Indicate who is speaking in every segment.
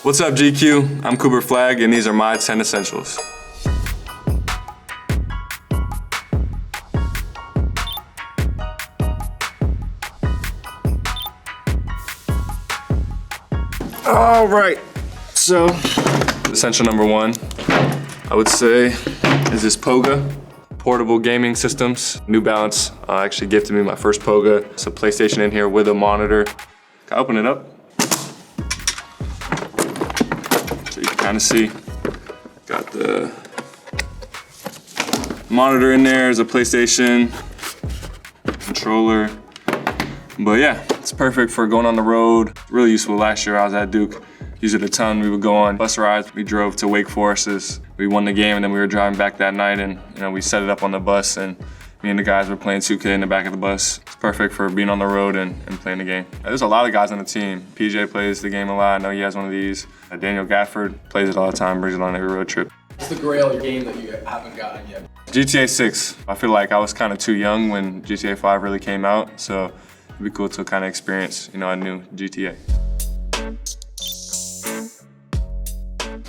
Speaker 1: What's up, GQ? I'm Cooper Flagg, and these are my 10 essentials. All right, so essential number one, I would say, is this POGA, portable gaming systems. New Balance actually gifted me my first POGA. It's a PlayStation in here with a monitor. Can I open it up? So you can kind of see, got the monitor in there, there's a PlayStation, controller. But yeah, it's perfect for going on the road. Really useful. Last year I was at Duke, used it a ton. We would go on bus rides. We drove to Wake Forest. We won the game, and then we were driving back that night, and we set it up on the bus, and me and the guys were playing 2K in the back of the bus. It's perfect for being on the road and playing the game. There's a lot of guys on the team. PJ plays the game a lot. I know he has one of these. Daniel Gafford plays it all the time, brings it on every road trip.
Speaker 2: What's the grail game that you haven't gotten yet?
Speaker 1: GTA 6. I feel like I was kind of too young when GTA 5 really came out, so it'd be cool to kind of experience, a new GTA.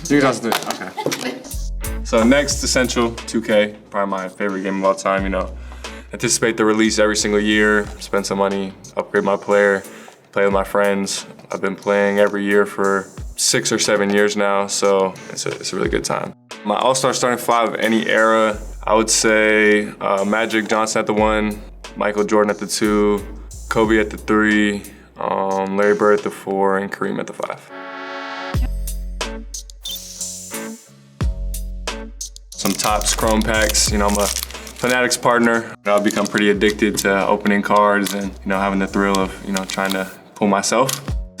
Speaker 1: 2003, okay. So next essential, 2K, probably my favorite game of all time, Anticipate the release every single year, spend some money, upgrade my player, play with my friends. I've been playing every year for 6 or 7 years now, so it's a really good time. My all-star starting five of any era, I would say Magic Johnson at the 1, Michael Jordan at the 2, Kobe at the 3, Larry Bird at the 4, and Kareem at the 5. Some Topps Chrome packs. I'm a Fanatics partner. I've become pretty addicted to opening cards and having the thrill of trying to pull myself.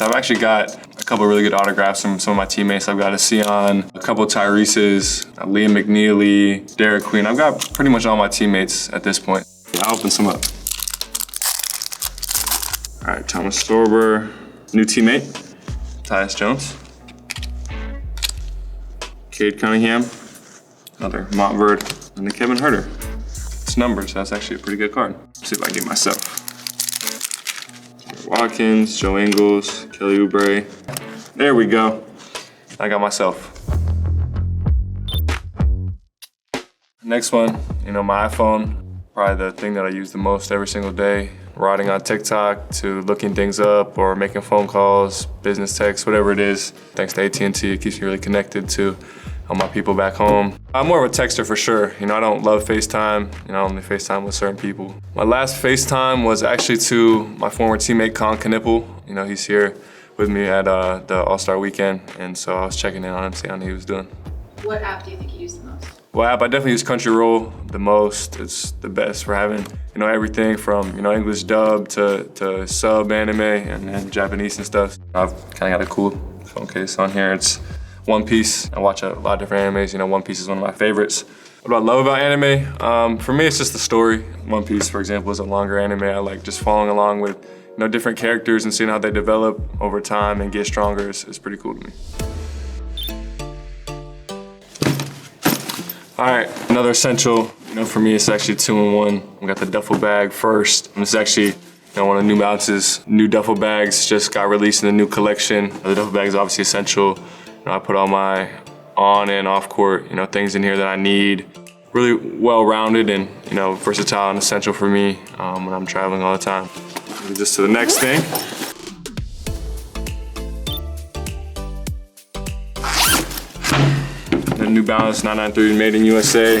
Speaker 1: I've actually got a couple really good autographs from some of my teammates. I've got a Sion, a couple Tyrese's, Liam McNeely, Derek Queen. I've got pretty much all my teammates at this point. I'll open some up. All right, Thomas Storber, new teammate, Tyus Jones. Cade Cunningham, another Montverde, and the Kevin Herter. It's numbers, so that's actually a pretty good card. Let's see if I can get myself. Watkins, Joe Ingles, Kelly Oubre. There we go. I got myself. Next one, my iPhone. Probably the thing that I use the most every single day. Riding on TikTok to looking things up or making phone calls, business texts, whatever it is. Thanks to AT&T, it keeps me really connected to all my people back home. I'm more of a texter for sure. I don't love FaceTime. I only FaceTime with certain people. My last FaceTime was actually to my former teammate, Colin Knipple. He's here with me at the All-Star Weekend, and so I was checking in on him, seeing how he was doing.
Speaker 3: What app do you think you use the most?
Speaker 1: Well, app, I definitely use Crunchyroll the most. It's the best for having, everything from, English dub to sub anime and Japanese and stuff. I've kind of got a cool phone case on here. It's One Piece. I watch a lot of different animes. One Piece is one of my favorites. What I love about anime, for me, it's just the story. One Piece, for example, is a longer anime. I like just following along with, different characters and seeing how they develop over time and get stronger is pretty cool to me. All right, another essential, for me, it's actually 2-in-1. We got the duffel bag first. This is actually, one of New Balance's new duffel bags. Just got released in the new collection. The duffel bag is obviously essential. I put all my on and off court, things in here that I need. Really well-rounded and, versatile and essential for me when I'm traveling all the time. Just to the next thing. New Balance 993 made in USA.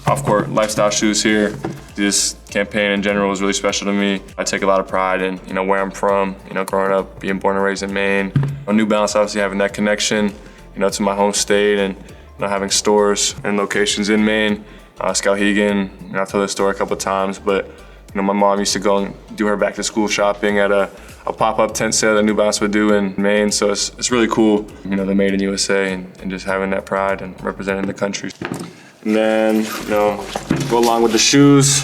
Speaker 1: Off-court lifestyle shoes here. This campaign in general is really special to me. I take a lot of pride in where I'm from, growing up, being born and raised in Maine. New Balance obviously having that connection, to my home state and having stores and locations in Maine. Skowhegan, I've told this story a couple of times, but my mom used to go and do her back to school shopping at a pop-up tent sale that New Balance would do in Maine, so it's really cool, they're made in USA and just having that pride and representing the country. And then, go along with the shoes,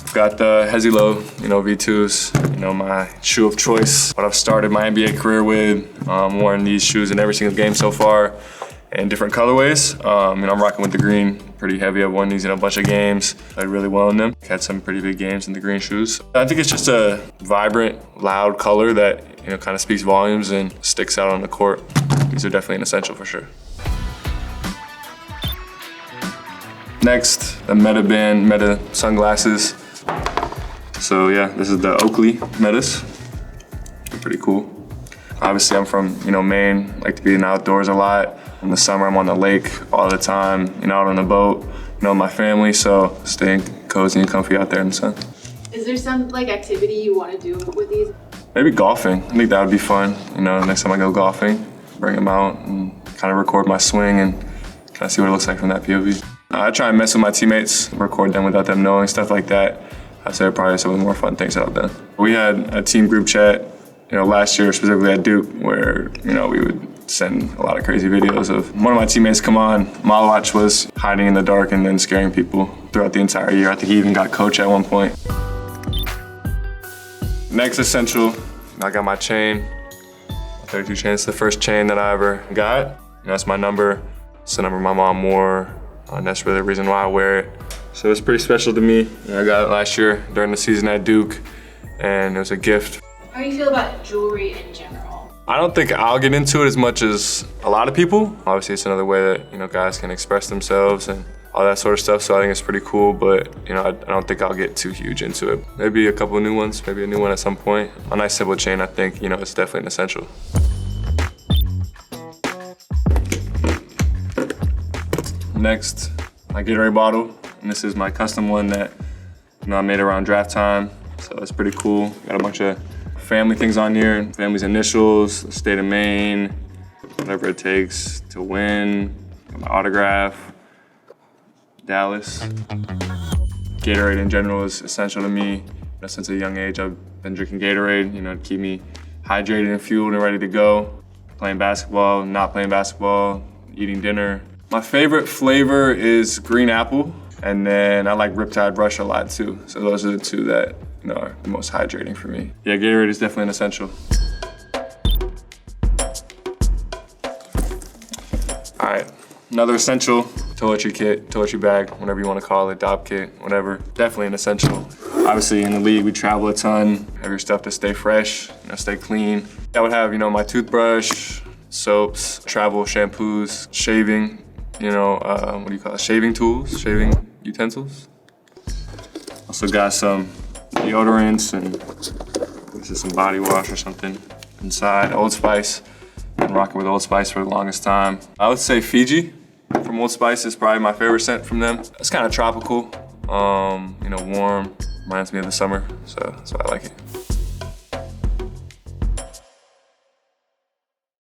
Speaker 1: I've got the Hezilo, V2s, my shoe of choice. What I've started my NBA career with, worn these shoes in every single game so far in different colorways. I'm rocking with the green pretty heavy. I've worn these in a bunch of games. Played really well in them. Had some pretty big games in the green shoes. I think it's just a vibrant, loud color that kind of speaks volumes and sticks out on the court. These are definitely an essential for sure. Next, the Meta sunglasses. So yeah, this is the Oakley Metas. They're pretty cool. Obviously, I'm from Maine. Like to be in the outdoors a lot. In the summer, I'm on the lake all the time. Out on the boat. With my family. So staying cozy and comfy out there in the sun.
Speaker 3: Is there some activity you want to do with these?
Speaker 1: Maybe golfing. I think that would be fun. Next time I go golfing, bring them out and kind of record my swing and kind of see what it looks like from that POV. I try and mess with my teammates, record them without them knowing, stuff like that. I'd say probably some of the more fun things that I've done. We had a team group chat, last year specifically at Duke, where we would send a lot of crazy videos of one of my teammates come on. Malawach was hiding in the dark and then scaring people throughout the entire year. I think he even got coach at one point. Next essential, I got my chain. 32 chain, it's the first chain that I ever got. That's my number. It's the number my mom wore. And that's really the reason why I wear it. So it's pretty special to me. I got it last year during the season at Duke, and it was a gift.
Speaker 3: How do you feel about jewelry in general?
Speaker 1: I don't think I'll get into it as much as a lot of people. Obviously, it's another way that guys can express themselves and all that sort of stuff. So I think it's pretty cool, but I don't think I'll get too huge into it. Maybe a couple of new ones, maybe a new one at some point. A nice simple chain, I think it's definitely an essential. Next, my Gatorade bottle, and this is my custom one that I made around draft time, so it's pretty cool. Got a bunch of family things on here, family's initials, the state of Maine, whatever it takes to win, got my autograph, Dallas. Gatorade in general is essential to me. Since a young age, I've been drinking Gatorade, to keep me hydrated and fueled and ready to go. Playing basketball, not playing basketball, eating dinner. My favorite flavor is green apple, and then I like Riptide Rush a lot too. So those are the two that are the most hydrating for me. Yeah, Gatorade is definitely an essential. All right, another essential, toiletry kit, toiletry bag, whatever you want to call it, DOP kit, whatever. Definitely an essential. Obviously in the league, we travel a ton. Have your stuff to stay fresh, stay clean. I would have, my toothbrush, soaps, travel shampoos, shaving, what do you call it? Shaving tools, shaving utensils. Also got some deodorants and this is some body wash or something inside. Old Spice, been rocking with Old Spice for the longest time. I would say Fiji from Old Spice is probably my favorite scent from them. It's kind of tropical, warm, reminds me of the summer, so that's why I like it.